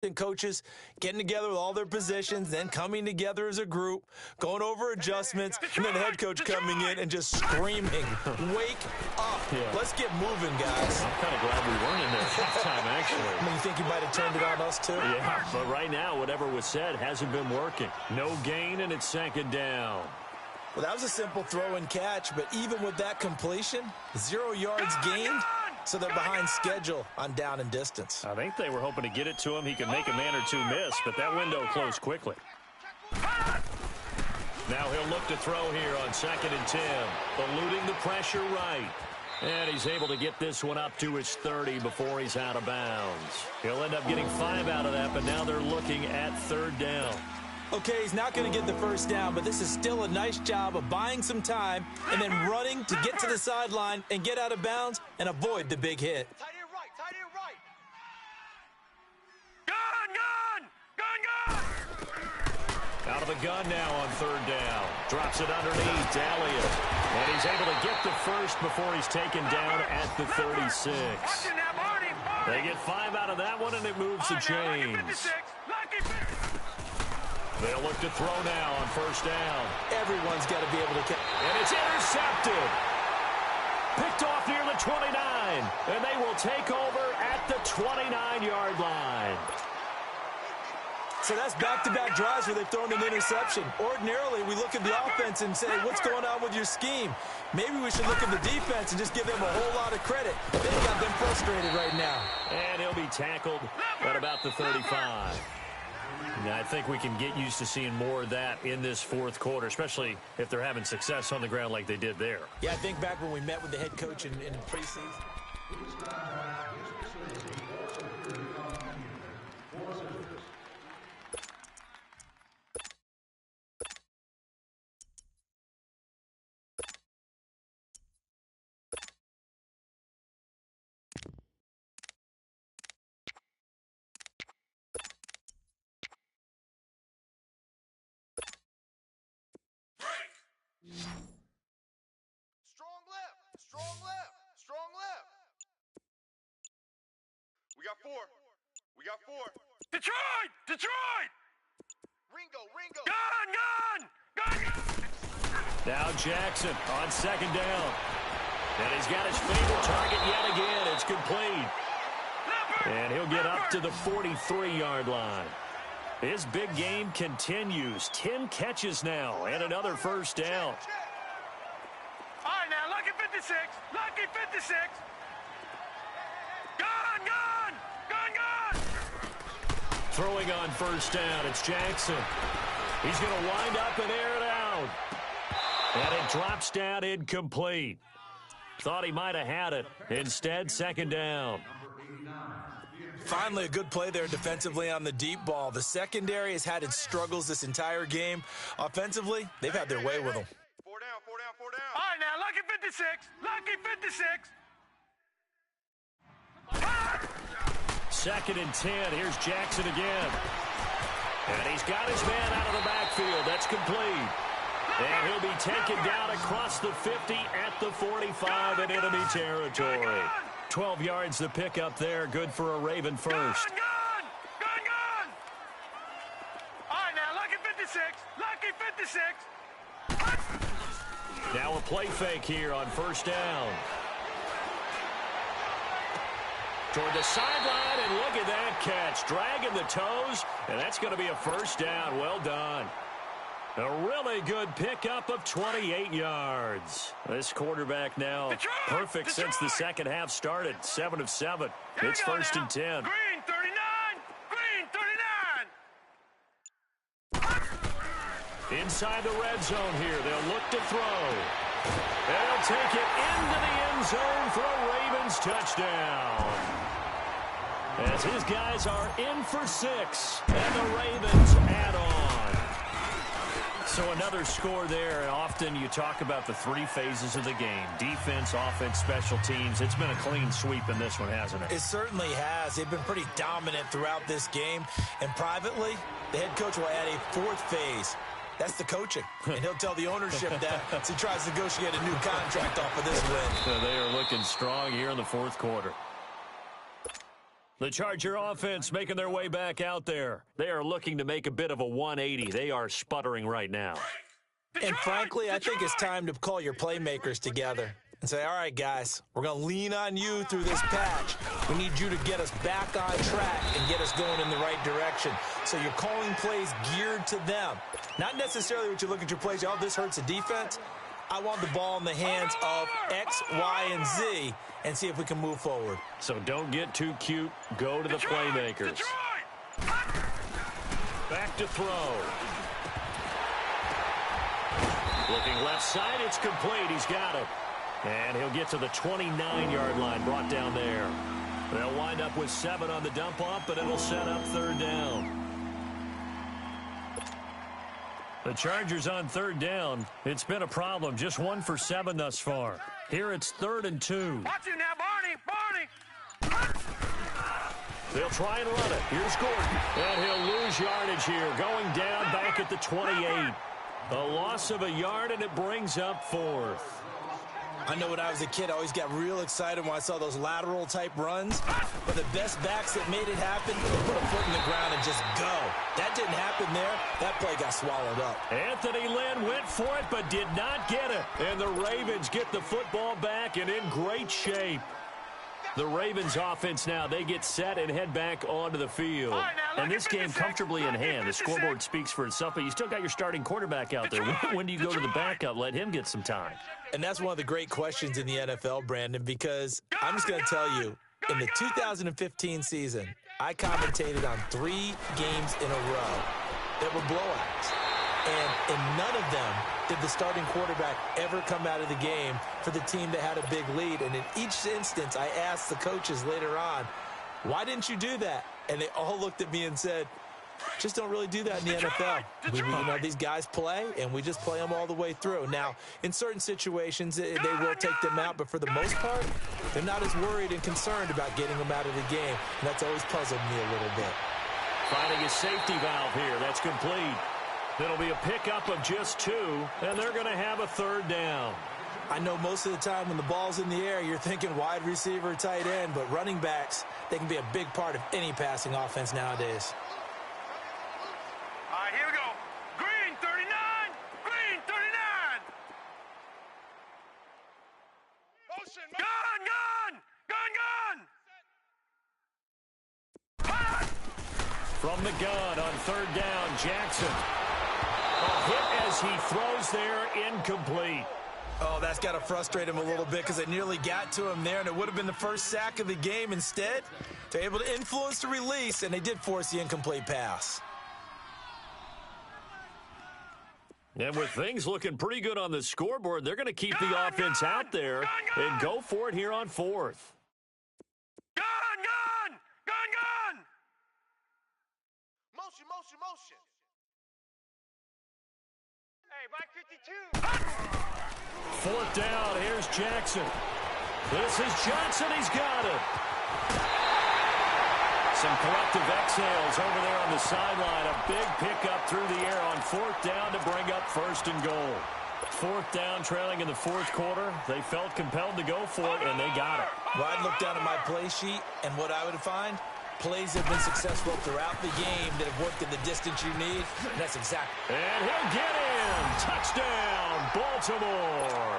coaches getting together with all their positions, then coming together as a group, going over adjustments, and then the head coach coming in and just screaming, wake up. Yeah. Let's get moving, guys. I'm kind of glad we weren't in there halftime, actually. I mean, you think you might have turned it on us, too? Yeah, but right now, whatever was said hasn't been working. No gain, and it's second down. Well, that was a simple throw and catch, but even with that completion, 0 yards gained. So they're behind schedule on down and distance. I think they were hoping to get it to him. He could make a man or two miss, but that window closed quickly. Now he'll look to throw here on 2nd and 10. Eluding the pressure right. And he's able to get this one up to his 30 before he's out of bounds. He'll end up getting 5 out of that, but now they're looking at 3rd down. Okay, he's not going to get the first down, but this is still a nice job of buying some time and then running to get to the sideline and get out of bounds and avoid the big hit. Tight end right, tight end right. Gun! Out of the gun now on 3rd down. Drops it underneath Elliott. And he's able to get the first before he's taken down at the 36. They get 5 out of that one, and it moves the chains. They'll look to throw now on 1st down. Everyone's got to be able to catch. And it's intercepted. Picked off near the 29. And they will take over at the 29-yard line. So that's back-to-back drives where they've thrown an interception. Ordinarily, we look at the offense and say, what's going on with your scheme? Maybe we should look at the defense and just give them a whole lot of credit. They've got them frustrated right now. And he'll be tackled at about the 35. I think we can get used to seeing more of that in this 4th quarter, especially if they're having success on the ground like they did there. Yeah, I think back when we met with the head coach in preseason. Strong left. We got 4. Detroit! Ringo! Gun! Now Jackson on 2nd down. And he's got his favorite target yet again. It's complete. And he'll get up to the 43-yard line. His big game continues. 10 catches now and another 1st down. All right, now, lucky 56. Gun! Throwing on 1st down, it's Jackson. He's going to wind up and air it out. And it drops down incomplete. Thought he might have had it. Instead, 2nd down. Finally, a good play there defensively on the deep ball. The secondary has had its struggles this entire game. Offensively, they've had their way with them. 4 down. All right, now, lucky 56. 2nd and 10. Here's Jackson again. And he's got his man out of the backfield. That's complete. And he'll be taken down across the 50 at the 45 in enemy territory. 12 yards to pick up there. Good for a Raven first. Gun! All right, now, lucky 56. Now a play fake here on 1st down. Toward the sideline, and look at that catch. Dragging the toes, and that's going to be a 1st down. Well done. A really good pickup of 28 yards. This quarterback now perfect since the second half started. 7 of 7. It's 1st and 10. Green 39. Inside the red zone here. They'll look to throw. They'll take it into the end zone for a Ravens touchdown. As his guys are in for 6, and the Ravens add on. So another score there. Often you talk about the 3 phases of the game. Defense, offense, special teams. It's been a clean sweep in this one, hasn't it? It certainly has. They've been pretty dominant throughout this game. And privately, the head coach will add a 4th phase. That's the coaching. And he'll tell the ownership that as he tries to negotiate a new contract off of this win. So they are looking strong here in the 4th quarter. The Charger offense making their way back out there. They are looking to make a bit of a 180. They are sputtering right now. And frankly, I think it's time to call your playmakers together and say, all right, guys, we're going to lean on you through this patch. We need you to get us back on track and get us going in the right direction. So you're calling plays geared to them. Not necessarily what you look at your plays, oh, this hurts the defense. I want the ball in the hands of X, Y, and Z and see if we can move forward. So don't get too cute. Go to the playmakers. Back to throw. Looking left side, it's complete. He's got it. And he'll get to the 29-yard line, brought down there. They'll wind up with 7 on the dump-off, but it'll set up 3rd down. The Chargers on 3rd down. It's been a problem. Just 1 for 7 thus far. Here it's 3rd and 2. Watch it now, Barney. They'll try and run it. Here's Gordon. And he'll lose yardage here, going down back at the 28. A loss of a yard, and it brings up 4th. I know when I was a kid, I always got real excited when I saw those lateral-type runs. But the best backs that made it happen, put a foot in the ground and just go. That didn't happen there. That play got swallowed up. Anthony Lynn went for it, but did not get it. And the Ravens get the football back and in great shape. The Ravens offense now, they get set and head back onto the field. And this game comfortably in hand. The scoreboard speaks for itself, but you still got your starting quarterback out there. When do you go to the backup? Let him get some time. And that's one of the great questions in the NFL, Brandon, because I'm just going to tell you, in the 2015 season, I commentated on 3 games in a row that were blowouts. And in none of them did the starting quarterback ever come out of the game for the team that had a big lead. And in each instance, I asked the coaches later on, why didn't you do that? And they all looked at me and said, just don't really do that in the NFL. You know, these guys play, and we just play them all the way through. Now, in certain situations, they will take them out, but for the most part, they're not as worried and concerned about getting them out of the game. And that's always puzzled me a little bit. Finding a safety valve here. That's complete. It'll be a pickup of just 2, and they're going to have a 3rd down. I know most of the time when the ball's in the air, you're thinking wide receiver, tight end, but running backs, they can be a big part of any passing offense nowadays. All right, here we go. Green 39. Green 39. Motion. Gun. From the gun on 3rd down, Jackson. A hit as he throws there, incomplete. Oh, that's got to frustrate him a little bit because they nearly got to him there, and it would have been the first sack of the game. Instead, they're able to influence the release, and they did force the incomplete pass. And with things looking pretty good on the scoreboard, they're going to keep the offense out there and go for it here on 4th. Gun. Motion. Hey, back 52. 4th down, here's Jackson. This is Johnson, he's got it. Some collective exhales over there on the sideline. A big pickup through the air on 4th down to bring up 1st and goal. 4th down, trailing in the 4th quarter. They felt compelled to go for it, and they got it. Well, I'd look down at my play sheet, and what I would find, plays have been successful throughout the game that have worked in the distance you need. And that's exactly. And he'll get in. Touchdown, Baltimore.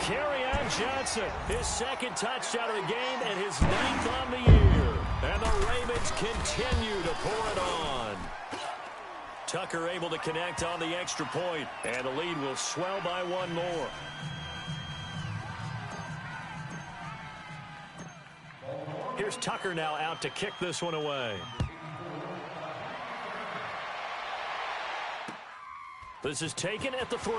Kerryon Johnson, his 2nd touchdown of the game and his 9th on the year. And the Ravens continue to pour it on. Tucker able to connect on the extra point, and the lead will swell by 1 more. Here's Tucker now out to kick this one away. This is taken at the 3.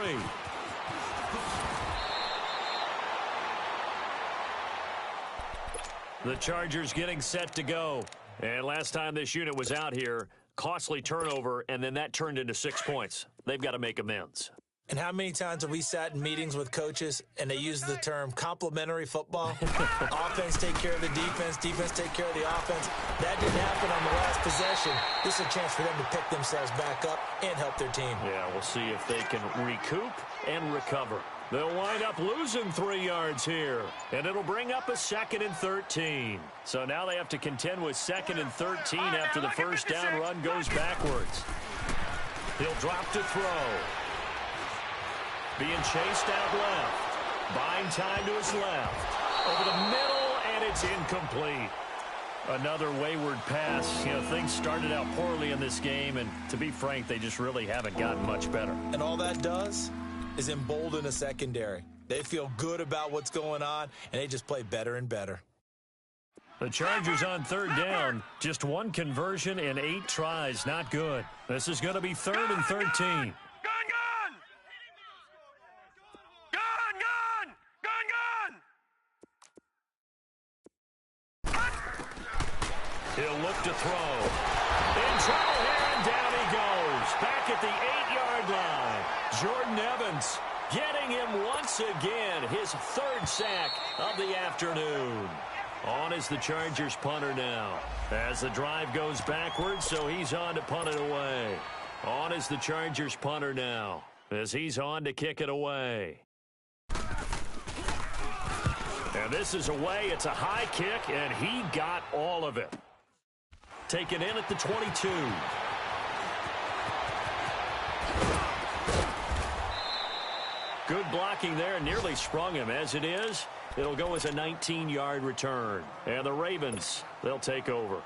The Chargers getting set to go. And last time this unit was out here, costly turnover, and then that turned into 6 points. They've got to make amends. And how many times have we sat in meetings with coaches and they use the term complementary football? Offense take care of the defense, defense take care of the offense. That didn't happen on the last possession. This is a chance for them to pick themselves back up and help their team. Yeah, we'll see if they can recoup and recover. They'll wind up losing 3 yards here, and it'll bring up a 2nd and 13. So now they have to contend with 2nd and 13 after the first down run goes backwards. He'll drop to throw. Being chased out left. Buying time to his left. Over the middle, and it's incomplete. Another wayward pass. You know, things started out poorly in this game, and to be frank, they just really haven't gotten much better. And all that does is embolden a secondary. They feel good about what's going on, and they just play better and better. The Chargers on 3rd down. Just 1 conversion in 8 tries. Not good. This is going to be 3rd and 13. He'll look to throw. In trouble here, and down he goes. Back at the 8-yard line. Jordan Evans getting him once again. His 3rd sack of the afternoon. On is the Chargers punter now. As the drive goes backwards, so he's on to punt it away. On is the Chargers punter now. As he's on to kick it away. And this is away. It's a high kick, and he got all of it. Taken in at the 22. Good blocking there. Nearly sprung him. As it is, it'll go as a 19-yard return. And the Ravens, they'll take over.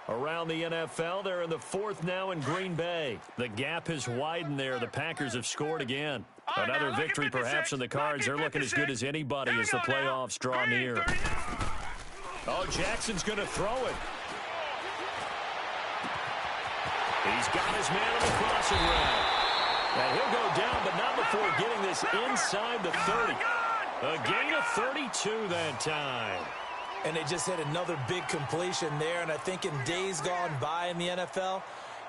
Around the NFL, they're in the 4th now in Green Bay. The gap has widened there. The Packers have scored again. Another victory perhaps in the cards. They're looking as good as anybody as the playoffs draw near. Oh, Jackson's going to throw it. He's got his man on the crossing route. And he'll go down, but not before getting this inside the 30. A gain of 32 that time. And they just hit another big completion there. And I think in days gone by in the NFL,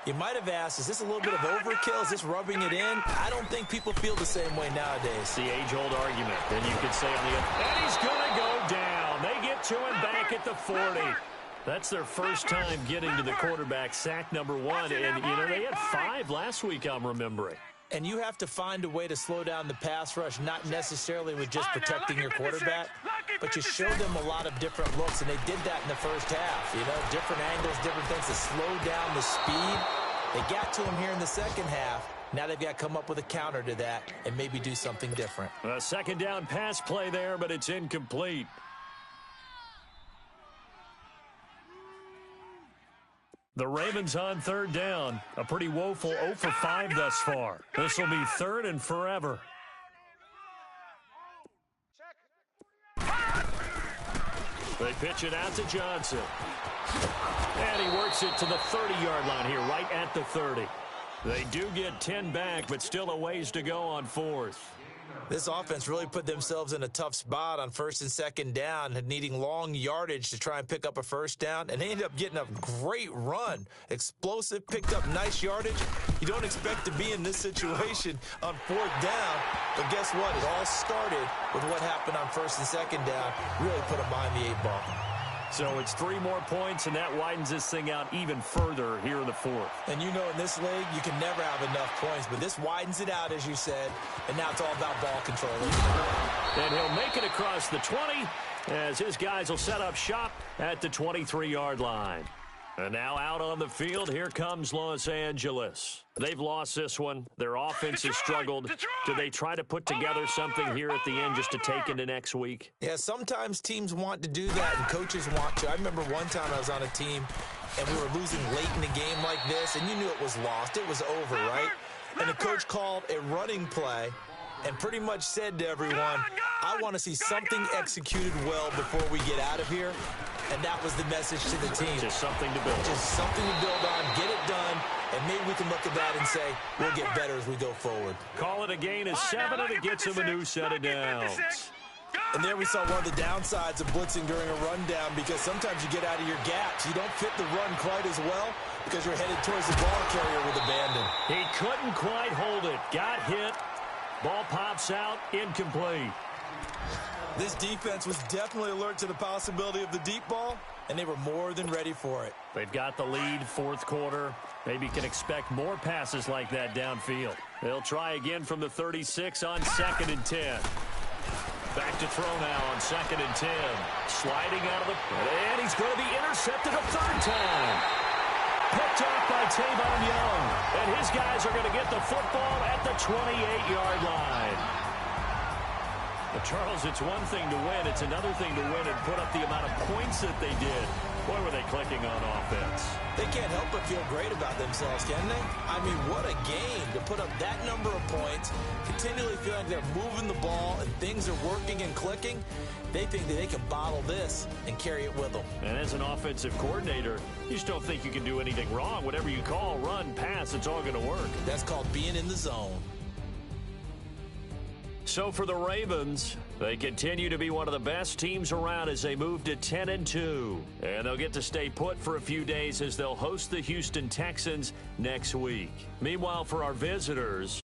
you might have asked, is this a little bit of overkill? Is this rubbing it in? I don't think people feel the same way nowadays. The age-old argument. Then you could say on the other. And he's going to go down. They get to him back at the 40. That's their first time getting to the quarterback, sack number 1. And, you know, they had 5 last week, I'm remembering. And you have to find a way to slow down the pass rush, not necessarily with just protecting your quarterback, but you show them a lot of different looks, and they did that in the first half. You know, different angles, different things to slow down the speed. They got to him here in the second half. Now they've got to come up with a counter to that and maybe do something different. A 2nd down pass play there, but it's incomplete. The Ravens on 3rd down. A pretty woeful 0 for 5 thus far. This will be 3rd and forever. They pitch it out to Johnson. And he works it to the 30-yard line here, right at the 30. They do get 10 back, but still a ways to go on 4th. This offense really put themselves in a tough spot on 1st and 2nd down, needing long yardage to try and pick up a 1st down, and they ended up getting a great run. Explosive, picked up nice yardage. You don't expect to be in this situation on 4th down, but guess what? It all started with what happened on 1st and 2nd down. Really put them behind the 8 ball. So it's 3 more points, and that widens this thing out even further here in the 4th. And you know in this league, you can never have enough points, but this widens it out, as you said, and now it's all about ball control. And he'll make it across the 20 as his guys will set up shop at the 23-yard line. And now out on the field, here comes Los Angeles. They've lost this one. Their offense has struggled. Do they try to put together something here at the end just to take into next week? Yeah, sometimes teams want to do that and coaches want to. I remember one time I was on a team and we were losing late in the game like this, and you knew it was lost. It was over, right? And the coach called a running play and pretty much said to everyone, I want to see something executed well before we get out of here. And that was the message to the team. Just something to build. Just something to build on, get it done, and maybe we can look at that and say, we'll get better as we go forward. Call it a gain of 7, and it gets him a new set of downs. And there we saw one of the downsides of blitzing during a rundown, because sometimes you get out of your gaps. You don't fit the run quite as well because you're headed towards the ball carrier with abandon. He couldn't quite hold it. Got hit. Ball pops out. Incomplete. This defense was definitely alert to the possibility of the deep ball, and they were more than ready for it. They've got the lead, 4th quarter. Maybe can expect more passes like that downfield. They'll try again from the 36 on 2nd and 10. Back to throw now on 2nd and 10. Sliding out of the... And he's going to be intercepted a third time. Picked off by Tavon Young. And his guys are going to get the football at the 28-yard line. But Charles, it's one thing to win. It's another thing to win and put up the amount of points that they did. Boy, were they clicking on offense. They can't help but feel great about themselves, can they? I mean, what a game to put up that number of points, continually feeling like they're moving the ball and things are working and clicking. They think that they can bottle this and carry it with them. And as an offensive coordinator, you just don't think you can do anything wrong. Whatever you call, run, pass, it's all going to work. That's called being in the zone. So for the Ravens, they continue to be one of the best teams around as they move to 10-2. And they'll get to stay put for a few days as they'll host the Houston Texans next week. Meanwhile, for our visitors,